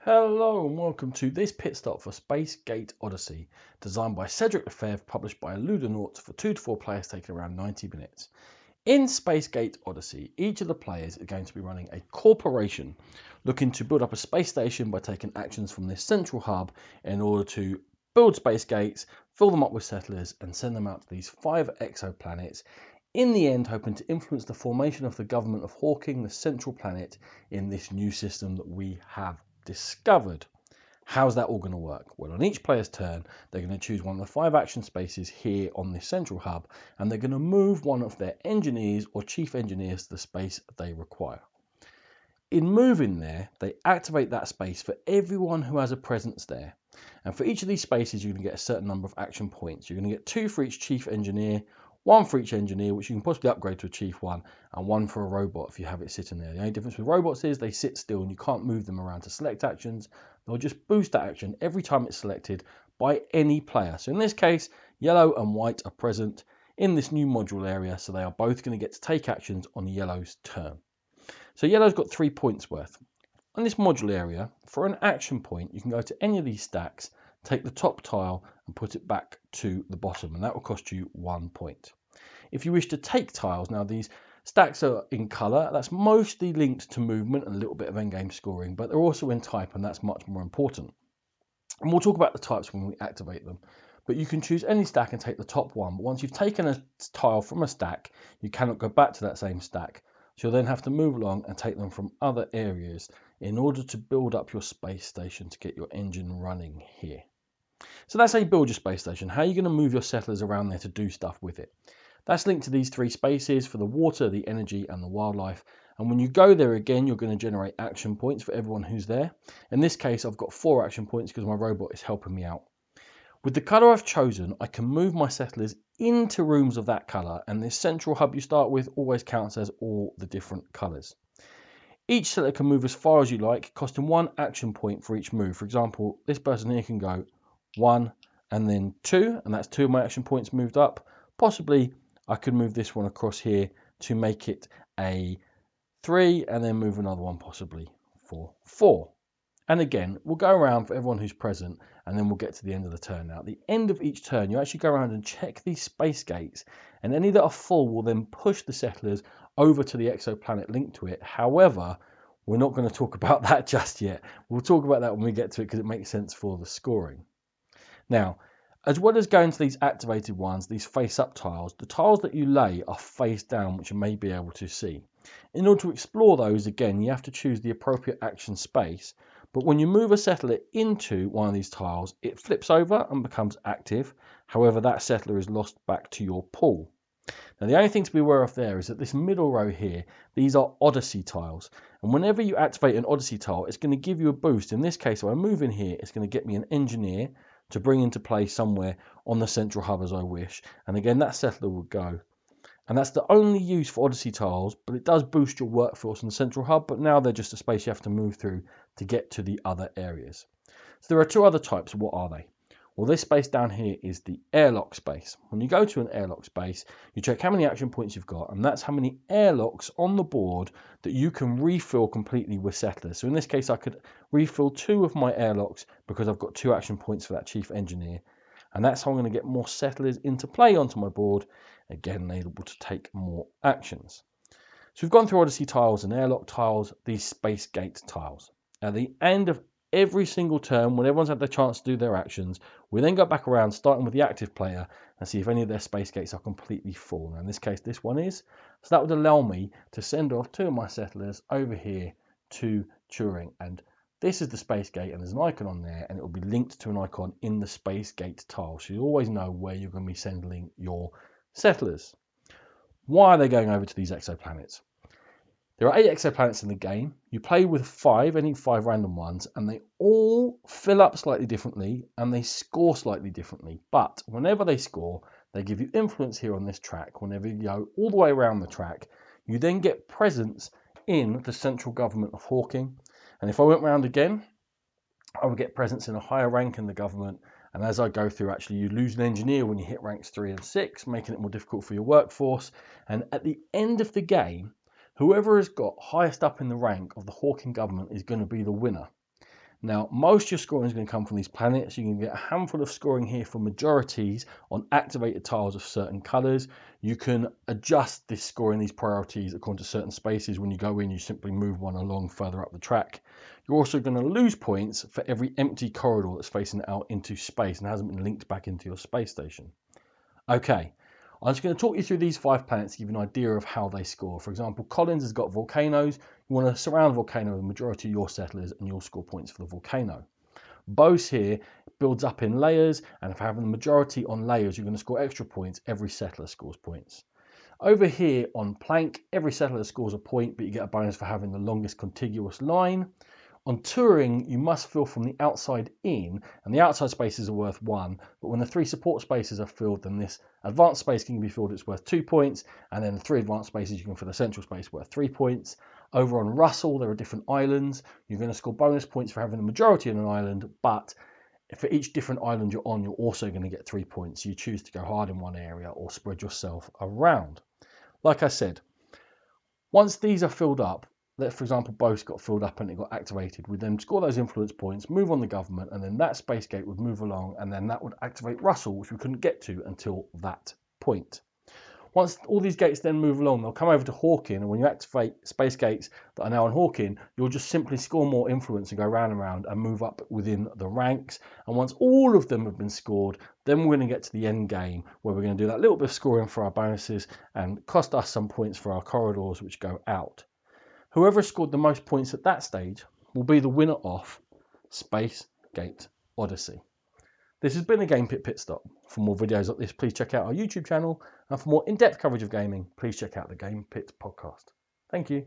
Hello and welcome to this pit stop for Space Gate Odyssey, designed by Cedric Lefebvre, published by Ludonaute for 2 to 4 players taking around 90 minutes. In Space Gate Odyssey, each of the players is going to be running a corporation looking to build up a space station by taking actions from this central hub in order to build space gates, fill them up with settlers and send them out to these 5 exoplanets, in the end hoping to influence the formation of the government of Hawking, the central planet, in this new system that we have discovered. How's that all going to work? Well, on each player's turn, they're going to choose one of the 5 action spaces here on this central hub, and they're going to move one of their engineers or chief engineers to the space they require. In moving there, they activate that space for everyone who has a presence there. And for each of these spaces, you're going to get a certain number of action points. You're going to get 2 for each chief engineer, 1 for each engineer, which you can possibly upgrade to a chief 1, and 1 for a robot if you have it sitting there. The only difference with robots is they sit still and you can't move them around to select actions. They'll just boost that action every time it's selected by any player. So in this case, yellow and white are present in this new module area, so they are both going to get to take actions on yellow's turn. So yellow's got 3 points worth. On this module area, for an action point, you can go to any of these stacks, take the top tile and put it back to the bottom, and that will cost you 1 point. If you wish to take tiles, now these stacks are in colour, that's mostly linked to movement and a little bit of endgame scoring, but they're also in type, and that's much more important. And we'll talk about the types when we activate them. But you can choose any stack and take the top one, but once you've taken a tile from a stack, you cannot go back to that same stack. So you'll then have to move along and take them from other areas in order to build up your space station to get your engine running here. So that's how you build your space station. How are you going to move your settlers around there to do stuff with it? That's linked to these 3 spaces for the water, the energy and the wildlife. And when you go there again, you're going to generate action points for everyone who's there. In this case, I've got 4 action points because my robot is helping me out. With the colour I've chosen, I can move my settlers into rooms of that colour, and this central hub you start with always counts as all the different colours. Each settler can move as far as you like, costing 1 action point for each move. For example, this person here can go 1 and then 2, and that's 2 of my action points moved up. Possibly I could move this one across here to make it a 3, and then move another one possibly for 4. And again, we'll go around for everyone who's present, and then we'll get to the end of the turn. Now, at the end of each turn, you actually go around and check these space gates, and any that are full will then push the settlers over to the exoplanet linked to it. However, we're not going to talk about that just yet. We'll talk about that when we get to it because it makes sense for the scoring. Now, as well as going to these activated ones, these face-up tiles, the tiles that you lay are face down, which you may be able to see. In order to explore those, again, you have to choose the appropriate action space. But when you move a settler into one of these tiles, it flips over and becomes active. However, that settler is lost back to your pool. Now, the only thing to be aware of there is that this middle row here, these are Odyssey tiles. And whenever you activate an Odyssey tile, it's going to give you a boost. In this case, if I move in here, it's going to get me an engineer to bring into play somewhere on the central hub as I wish. And again, that settler will go. And that's the only use for Odyssey tiles, but it does boost your workforce in the central hub, but now they're just a space you have to move through to get to the other areas. So there are 2 other types. What are they? Well, this space down here is the airlock space. When you go to an airlock space, you check how many action points you've got, and that's how many airlocks on the board that you can refill completely with settlers. So in this case, I could refill 2 of my airlocks because I've got 2 action points for that chief engineer. And that's how I'm going to get more settlers into play onto my board, again, able to take more actions. So we've gone through Odyssey tiles and airlock tiles, these space gate tiles. At the end of every single turn, when everyone's had their chance to do their actions, we then go back around, starting with the active player, and see if any of their space gates are completely full. Now, in this case, this one is. So that would allow me to send off 2 of my settlers over here to Turing. And this is the space gate, and there's an icon on there, and it will be linked to an icon in the space gate tile. So you always know where you're going to be sending your settlers. Why are they going over to these exoplanets? There are 8 exoplanets in the game. You play with 5, any 5 random ones, and they all fill up slightly differently and they score slightly differently. But whenever they score, they give you influence here on this track. Whenever you go all the way around the track, you then get presence in the central government of Hawking. And if I went round again, I would get presence in a higher rank in the government. And as I go through, actually, you lose an engineer when you hit ranks 3 and 6, making it more difficult for your workforce. And at the end of the game, whoever has got highest up in the rank of the Hawking government is going to be the winner. Now, most of your scoring is going to come from these planets. You can get a handful of scoring here for majorities on activated tiles of certain colours. You can adjust this scoring, these priorities, according to certain spaces. When you go in, you simply move one along further up the track. You're also going to lose points for every empty corridor that's facing out into space and hasn't been linked back into your space station. Okay, I'm just going to talk you through these 5 planets to give you an idea of how they score. For example, Collins has got volcanoes. You want to surround a volcano with the majority of your settlers and you'll score points for the volcano. Bose here builds up in layers, and if having the majority on layers, you're going to score extra points. Every settler scores points. Over here on Plank, every settler scores a point, but you get a bonus for having the longest contiguous line. On Touring, you must fill from the outside in, and the outside spaces are worth 1, but when the 3 support spaces are filled, then this advanced space can be filled, it's worth 2 points, and then the 3 advanced spaces you can fill a central space worth 3 points. Over on Russell, there are different islands. You're going to score bonus points for having the majority on an island, but for each different island you're on, you're also going to get 3 points. You choose to go hard in one area or spread yourself around. Like I said, once these are filled up, for example, Bose got filled up and it got activated, we'd then score those influence points, move on the government, and then that space gate would move along, and then that would activate Russell, which we couldn't get to until that point. Once all these gates then move along, they'll come over to Hawking, and when you activate space gates that are now on Hawking, you'll just simply score more influence and go round and round and move up within the ranks. And once all of them have been scored, then we're going to get to the end game, where we're going to do that little bit of scoring for our bonuses and cost us some points for our corridors which go out. Whoever scored the most points at that stage will be the winner of Space Gate Odyssey. This has been a Game Pit Stop. For more videos like this, please check out our YouTube channel. And for more in-depth coverage of gaming, please check out the Game Pit podcast. Thank you.